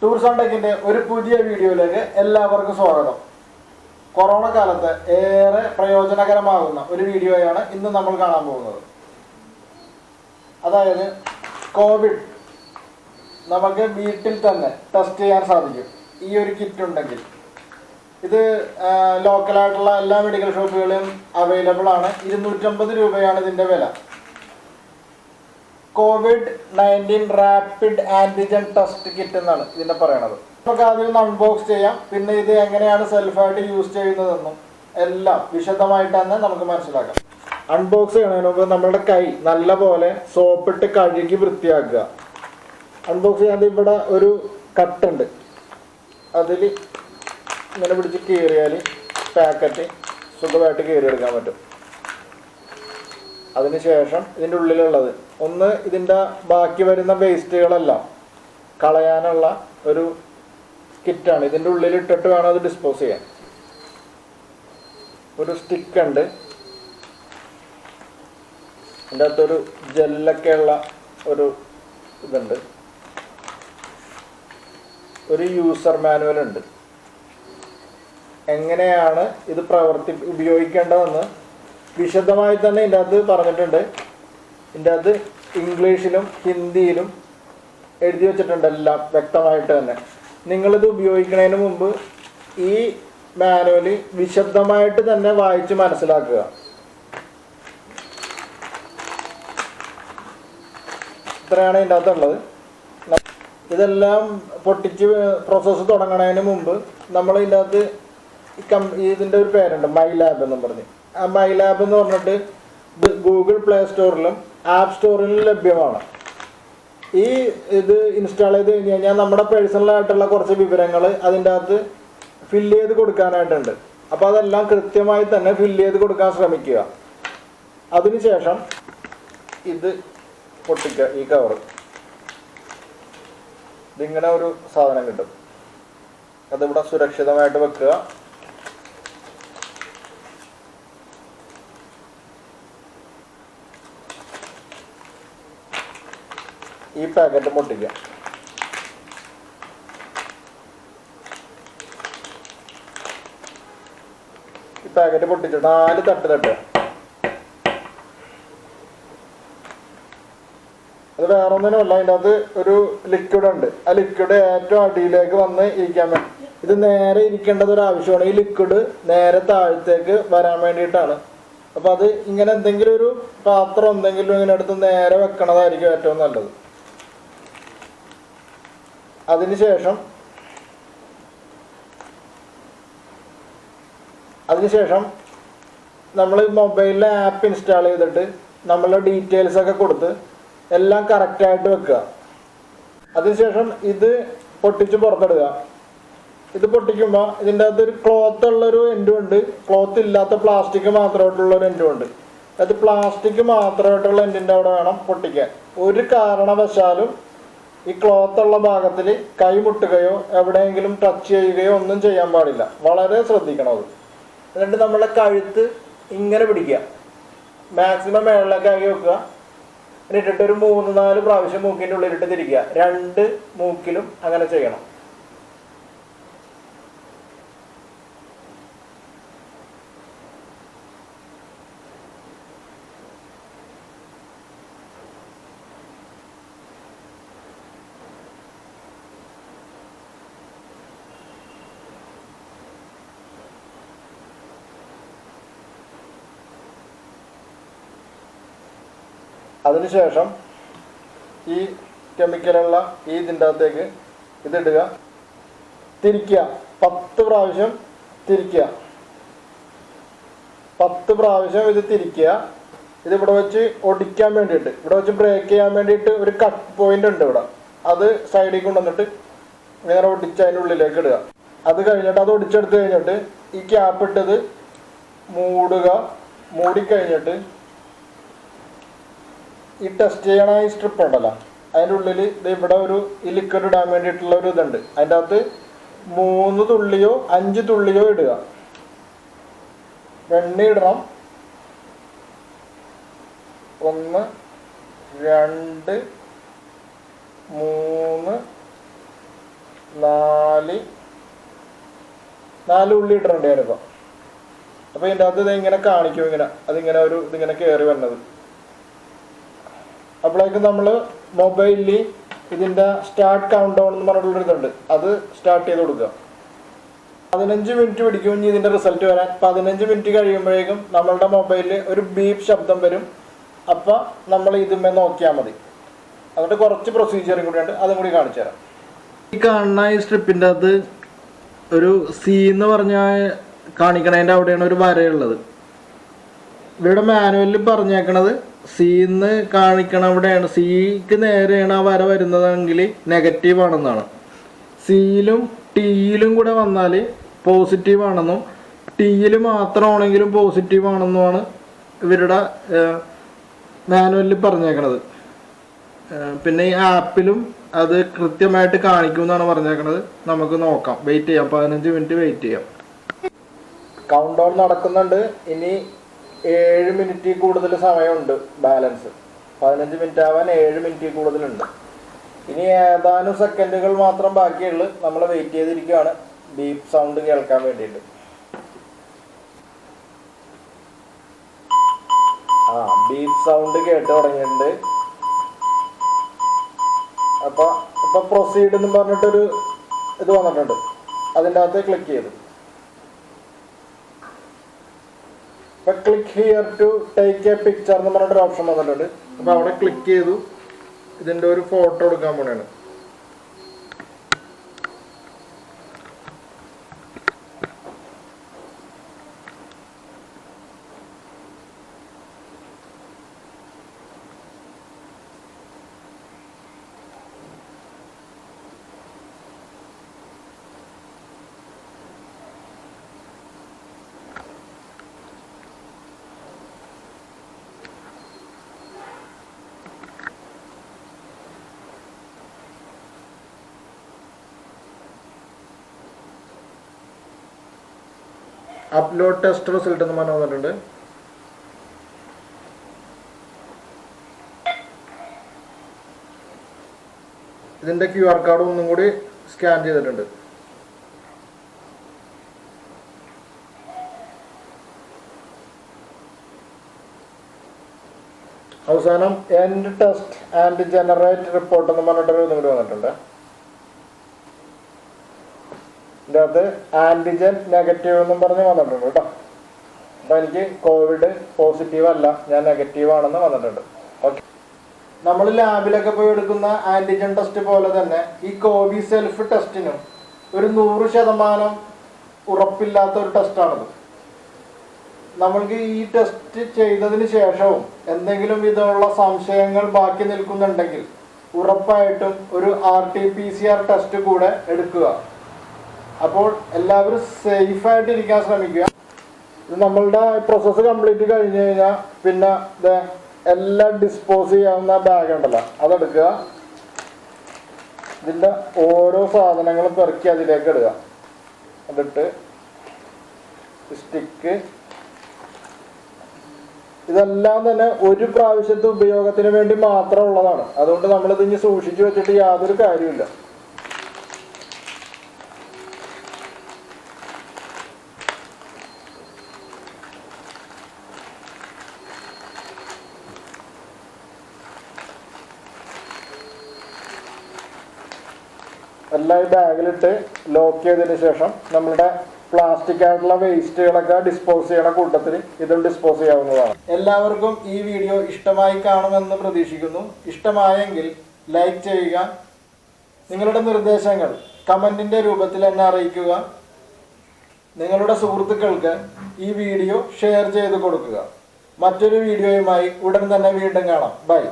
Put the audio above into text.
Tours and ടെക്കിന്റെ ഒരു പുതിയ വീഡിയോയിലേക്ക് എല്ലാവർക്കും സ്വാഗതം. കൊറോണ കാലത്ത് ഏറെ പ്രയോജനകരമാകുന്ന ഒരു വീഡിയോയാണ് ഇന്ന് നമ്മൾ കാണാൻ പോകുന്നത്. അതായത് കോവിഡ് നമുക്ക് വീട്ടിൽ തന്നെ ടെസ്റ്റ് ചെയ്യാൻ സാധിക്കും ഈ ഒരു കിറ്റ് ഉണ്ടെങ്കിൽ. ഇത് ലോക്കലായിട്ടുള്ള എല്ലാ മെഡിക്കൽ ഷോപ്പുകളിലും അവൈലബിൾ ആണ്. 250 രൂപയാണ് ഇതിൻ്റെ വില. COVID-19 rapid antigen test kit എന്നാണ് ഇതിനെ പറയണത്. നമുക്ക് ആദ്യം ഒന്ന് അൺബോക്സ് ചെയ്യാം. പിന്നെ ഇത് എങ്ങനെയാണ് സെൽഫായിട്ട് യൂസ് ചെയ്യുന്നതെന്നും എല്ലാം വിശദമായിട്ട് തന്നെ നമുക്ക് മനസ്സിലാക്കാം. അൺബോക്സ് ചെയ്യുന്നതിന് മുമ്പ് നമ്മുടെ കൈ നല്ലപോലെ സോപ്പിട്ട് കഴുകി വൃത്തിയാക്കുക. അൺബോക്സ് ചെയ്യാതെ ഇവിടെ ഒരു കട്ടുണ്ട്, അതിൽ ഇങ്ങനെ പിടിച്ച് കീറിയാൽ പാക്കറ്റ് സുഖമായിട്ട് കീറിയെടുക്കാൻ പറ്റും. അതിനുശേഷം ഇതിൻ്റെ ഉള്ളിലുള്ളത് ഒന്ന് ഇതിൻ്റെ ബാക്കി വരുന്ന വേസ്റ്റുകളെല്ലാം കളയാനുള്ള ഒരു കിറ്റാണ്. ഇതിൻ്റെ ഉള്ളിൽ ഇട്ടിട്ട് വേണം അത് ഡിസ്പോസ് ചെയ്യാൻ. ഒരു സ്റ്റിക്ക് ഉണ്ട്, ഇതിൻ്റെ അകത്തൊരു ജെല്ലൊക്കെയുള്ള ഒരു ഇതുണ്ട്, ഒരു യൂസർ മാനുവൽ ഉണ്ട്. എങ്ങനെയാണ് ഇത് ഉപയോഗിക്കേണ്ടതെന്ന് വിശദമായി തന്നെ ഇതിൻ്റെ അകത്ത് പറഞ്ഞിട്ടുണ്ട്. ഇതിൻ്റെ അകത്ത് ഇംഗ്ലീഷിലും ഹിന്ദിയിലും എഴുതി വെച്ചിട്ടുണ്ട്, എല്ലാം വ്യക്തമായിട്ട് തന്നെ. നിങ്ങളിത് ഉപയോഗിക്കുന്നതിന് മുമ്പ് ഈ മാനുവൽ വിശദമായിട്ട് തന്നെ വായിച്ച് മനസ്സിലാക്കുക. ഇത്രയാണ് ഇതിൻ്റെ അകത്തുള്ളത്. ഇതെല്ലാം പൊട്ടിച്ച് പ്രോസസ്സ് തുടങ്ങുന്നതിന് മുമ്പ് നമ്മൾ ഇതിൻ്റെ അകത്ത് ഇതിൻ്റെ ഒരു പേരുണ്ട്, മൈ ലാബ് എന്നും പറഞ്ഞ്. ആ മൈ ലാബ് എന്ന് പറഞ്ഞിട്ട് ഗൂഗിൾ പ്ലേ സ്റ്റോറിലും ആപ്പ് സ്റ്റോറിലും ലഭ്യമാണ്. ഇത് ഇൻസ്റ്റാൾ ചെയ്ത് കഴിഞ്ഞ് കഴിഞ്ഞാൽ നമ്മുടെ പേഴ്സണലായിട്ടുള്ള കുറച്ച് വിവരങ്ങൾ അതിൻ്റെ അകത്ത് ഫില്ല് ചെയ്ത് കൊടുക്കാനായിട്ടുണ്ട്. അപ്പോൾ അതെല്ലാം കൃത്യമായി തന്നെ ഫില്ല് ചെയ്ത് കൊടുക്കാൻ ശ്രമിക്കുക. അതിനുശേഷം ഇത് പൊട്ടിക്കുക. ഈ കവർ ഇതിങ്ങനെ ഒരു സാധനം കിട്ടും, അതിവിടെ സുരക്ഷിതമായിട്ട് വെക്കുക. ഈ പാക്കറ്റ് പൊട്ടിക്കുക. ഈ പാക്കറ്റ് പൊട്ടിച്ച് 4 തട്ട് തട്ടുക. അത് വേറെ ഒന്നിനുമല്ല, അതിൻ്റെ അകത്ത് ഒരു ലിക്വിഡ് ഉണ്ട്. ആ ലിക്വിഡ് ഏറ്റവും അടിയിലേക്ക് വന്ന് ഇരിക്കാൻ വേണ്ടി, ഇത് നേരെ ഇരിക്കേണ്ടത് ഒരു ആവശ്യമാണ്. ഈ ലിക്വിഡ് നേരെ താഴത്തേക്ക് വരാൻ വേണ്ടിയിട്ടാണ്. അപ്പോൾ അത് ഇങ്ങനെ എന്തെങ്കിലും ഒരു പാത്രം എന്തെങ്കിലും ഇങ്ങനെ എടുത്ത് നേരെ വെക്കണതായിരിക്കും ഏറ്റവും നല്ലത്. അതിനുശേഷം നമ്മൾ മൊബൈലിലെ ആപ്പ് ഇൻസ്റ്റാൾ ചെയ്തിട്ട് നമ്മളുടെ ഡീറ്റെയിൽസൊക്കെ കൊടുത്ത് എല്ലാം കറക്റ്റായിട്ട് വെക്കുക. അതിനുശേഷം ഇത് പൊട്ടിച്ച് പുറത്തിടുക. ഇത് പൊട്ടിക്കുമ്പോൾ ഇതിൻ്റെ അകത്തൊരു ക്ലോത്ത് ഉള്ളൊരു എൻഡും ഉണ്ട്, ക്ലോത്ത് ഇല്ലാത്ത പ്ലാസ്റ്റിക് മാത്രമായിട്ടുള്ളൊരു എൻഡും ഉണ്ട്. അത് പ്ലാസ്റ്റിക് മാത്രമായിട്ടുള്ള എൻഡിൻ്റെ അവിടെ വേണം പൊട്ടിക്കാൻ. ഒരു കാരണവശാലും ഈ ക്ലോത്ത് ഉള്ള ഭാഗത്തിൽ കൈ മുട്ടുകയോ എവിടെയെങ്കിലും ടച്ച് ചെയ്യുകയോ ഒന്നും ചെയ്യാൻ പാടില്ല. വളരെ ശ്രദ്ധിക്കണം അത്. എന്നിട്ട് നമ്മളെ കഴുത്ത് ഇങ്ങനെ പിടിക്കുക, മാക്സിമം മേളിലേക്കാക്കി വെക്കുക. എന്നിട്ടിട്ട് ഒരു 3-4 പ്രാവശ്യം മൂക്കിൻ്റെ ഉള്ളിലിട്ട് തിരിക്കുക. 2 മൂക്കിലും അങ്ങനെ ചെയ്യണം. അതിനുശേഷം ഈ കെമിക്കലുള്ള ഈ ഇതിൻ്റെ അകത്തേക്ക് ഇതിടുക, തിരിക്കുക. 10 പ്രാവശ്യം തിരിക്കുക. 10 പ്രാവശ്യം ഇത് തിരിക്കുക. ഇതിവിടെ വെച്ച് ഒടിക്കാൻ വേണ്ടിയിട്ട്, ഇവിടെ വെച്ച് ബ്രേക്ക് ചെയ്യാൻ വേണ്ടിയിട്ട് ഒരു കട്ട് പോയിന്റ് ഉണ്ട് ഇവിടെ. അത് സൈഡിൽ കൊണ്ടുവന്നിട്ട് നേരെ ഒടിച്ച് അതിൻ്റെ ഉള്ളിലേക്ക് ഇടുക. അത് കഴിഞ്ഞിട്ട് അത് ഒടിച്ചെടുത്ത് കഴിഞ്ഞിട്ട് ഈ ക്യാപ്പ് ഇട്ടത് മൂടുക. മൂടിക്കഴിഞ്ഞിട്ട് ഈ ടെസ്റ്റ് ചെയ്യണ ഈ സ്ട്രിപ്പ് ഉണ്ടല്ലോ, അതിൻ്റെ ഉള്ളിൽ ഇത് ഇവിടെ ഒരു ഈ ലിക്വിഡ് ഇടാൻ വേണ്ടിയിട്ടുള്ള ഒരു ഇതുണ്ട്. അതിൻ്റെ അകത്ത് 3 തുള്ളിയോ 5 തുള്ളിയോ ഇടുക. വെണ്ണ ഇടണം. 1 2 3 നാല് ഉള്ളി ഇട്ടിട്ടുണ്ട് ഞാനിപ്പോൾ. അപ്പോൾ ഇതിൻ്റെ അകത്ത് ഇതിങ്ങനെ കാണിക്കും, ഇതിങ്ങനെ കയറി വരുന്നത്. അപ്പോഴേക്കും നമ്മൾ മൊബൈലിൽ ഇതിൻ്റെ സ്റ്റാർട്ട് കൗണ്ട് ഡൗൺ എന്ന് പറഞ്ഞിട്ടുള്ളൊരു ഇതുണ്ട്, അത് സ്റ്റാർട്ട് ചെയ്ത് കൊടുക്കുക. 15 മിനിറ്റ് പിടിക്കും ഇനി ഇതിൻ്റെ റിസൾട്ട് വരാൻ. 15 മിനിറ്റ് കഴിയുമ്പോഴേക്കും നമ്മളുടെ മൊബൈലിൽ ഒരു ബീപ്പ് ശബ്ദം വരും. അപ്പോൾ നമ്മൾ ഇതുമേ നോക്കിയാൽ മതി. അതുകൊണ്ട് കുറച്ച് പ്രൊസീജിയറും കൂടിയുണ്ട്, അതും കൂടി കാണിച്ചു തരാം. ഈ കാണുന്ന ഈ സ്ട്രിപ്പിൻ്റെ അകത്ത് ഒരു സി എന്ന് പറഞ്ഞാൽ കാണിക്കണതിൻ്റെ അവിടെയാണ് ഒരു വരയുള്ളത്. ഇവിടെ മാനുവലിൽ പറഞ്ഞേക്കണത് സിന്ന് കാണിക്കണ അവിടെയാണ്, സിക്ക് നേരെയാണ് ആ വര വരുന്നതെങ്കിൽ നെഗറ്റീവ് ആണെന്നാണ്. സിയിലും ടിയിലും കൂടെ വന്നാൽ പോസിറ്റീവ് ആണെന്നും ടിയിൽ മാത്രമാണെങ്കിലും പോസിറ്റീവ് ആണെന്നുമാണ് ഇവരുടെ മാനുവലിൽ പറഞ്ഞേക്കണത്. പിന്നെ ഈ ആപ്പിലും അത് കൃത്യമായിട്ട് കാണിക്കും എന്നാണ് പറഞ്ഞേക്കണത്. നമുക്ക് നോക്കാം, വെയിറ്റ് ചെയ്യാം, 15 മിനിറ്റ് വെയിറ്റ് ചെയ്യാം. കൗണ്ട് ഡൗൺ നടക്കുന്നുണ്ട്. ഇനി 7 മിനിറ്റിൽ കൂടുതൽ സമയമുണ്ട് ബാലൻസ്. 15 മിനിറ്റ് ആവാൻ 7 മിനിറ്റിൽ കൂടുതലുണ്ട്. ഇനി ഏതാനും സെക്കൻഡുകൾ മാത്രം ബാക്കിയുള്ളൂ. നമ്മൾ വെയിറ്റ് ചെയ്തിരിക്കുകയാണ് ബീപ്പ് സൗണ്ട് കേൾക്കാൻ വേണ്ടിയിട്ട്. ബീപ്പ് സൗണ്ട് കേട്ട് തുടങ്ങിയിട്ടുണ്ട്. അപ്പോൾ ഇപ്പോൾ പ്രൊസീഡ് എന്ന് പറഞ്ഞിട്ടൊരു ഇത് വന്നിട്ടുണ്ട്, അതിൻ്റെ അകത്ത് ക്ലിക്ക് ചെയ്തു. ഇപ്പം click here to take a picture എന്ന് പറഞ്ഞിട്ടൊരു ഓപ്ഷൻ വന്നിട്ടുണ്ട്. അപ്പോൾ അവിടെ ക്ലിക്ക് ചെയ്തു. ഇതിൻ്റെ ഒരു ഫോട്ടോ എടുക്കാൻ പോണെയാണ്. അപ്ലോഡ് ടെസ്റ്റ് റിസൾട്ട് എന്ന് പറഞ്ഞ് വന്നിട്ടുണ്ട്. ഇതിൻ്റെ QR കോഡ് ഒന്നും കൂടി സ്കാൻ ചെയ്തിട്ടുണ്ട്. അവസാനം end test and generate report എന്ന് പറഞ്ഞിട്ടൊരു ഇതും കൂടി വന്നിട്ടുണ്ട്. ഇതിൻ്റെ അകത്ത് ആൻറ്റിജൻ നെഗറ്റീവ് എന്നും പറഞ്ഞ് വന്നിട്ടുണ്ട് കേട്ടോ. അപ്പോൾ എനിക്ക് കോവിഡ് പോസിറ്റീവ് അല്ല, ഞാൻ നെഗറ്റീവ് ആണെന്ന് വന്നിട്ടുണ്ട്. ഓക്കെ, നമ്മൾ ലാബിലൊക്കെ പോയി എടുക്കുന്ന ആൻറ്റിജൻ ടെസ്റ്റ് പോലെ തന്നെ ഈ കോവിഡ് സെൽഫ് ടെസ്റ്റിനും ഒരു 100% ഉറപ്പില്ലാത്ത ഒരു ടെസ്റ്റാണിത്. നമ്മൾക്ക് ഈ ടെസ്റ്റ് ചെയ്തതിന് ശേഷവും എന്തെങ്കിലും വിധമുള്ള സംശയങ്ങൾ ബാക്കി നിൽക്കുന്നുണ്ടെങ്കിൽ ഉറപ്പായിട്ടും ഒരു RT-PCR ടെസ്റ്റ് കൂടെ എടുക്കുക. അപ്പോൾ എല്ലാവരും സേഫായിട്ടിരിക്കാൻ ശ്രമിക്കുക. ഇത് നമ്മളുടെ പ്രോസസ്സ് കംപ്ലീറ്റ് കഴിഞ്ഞ് കഴിഞ്ഞാൽ പിന്നെ എല്ലാം ഡിസ്പോസ് ചെയ്യാവുന്ന ബാഗ് ഉണ്ടല്ലോ, അതെടുക്കുക. ഇതിൻ്റെ ഓരോ സാധനങ്ങളും പെറുക്കി അതിലേക്ക് ഇടുക. എന്നിട്ട് സ്റ്റിക്ക്, ഇതെല്ലാം തന്നെ ഒരു പ്രാവശ്യത്തെ ഉപയോഗത്തിന് വേണ്ടി മാത്രം ഉള്ളതാണ്. അതുകൊണ്ട് നമ്മളിത് ഇനി സൂക്ഷിച്ചു വെച്ചിട്ട് യാതൊരു കാര്യമില്ല. എല്ലാം ഈ ബാഗിലിട്ട് ലോക്ക് ചെയ്തതിന് ശേഷം നമ്മളുടെ പ്ലാസ്റ്റിക് ആയിട്ടുള്ള വേസ്റ്റുകളൊക്കെ ഡിസ്പോസ് ചെയ്യണ കൂട്ടത്തിൽ ഇതും ഡിസ്പോസ് ചെയ്യാവുന്നതാണ്. എല്ലാവർക്കും ഈ വീഡിയോ ഇഷ്ടമായി കാണുമെന്ന് പ്രതീക്ഷിക്കുന്നു. ഇഷ്ടമായെങ്കിൽ ലൈക്ക് ചെയ്യുക. നിങ്ങളുടെ നിർദ്ദേശങ്ങൾ കമൻറ്റിൻ്റെ രൂപത്തിൽ എന്നെ അറിയിക്കുക. നിങ്ങളുടെ സുഹൃത്തുക്കൾക്ക് ഈ വീഡിയോ ഷെയർ ചെയ്ത് കൊടുക്കുക. മറ്റൊരു വീഡിയോയുമായി ഉടൻ തന്നെ വീണ്ടും കാണാം. ബൈ.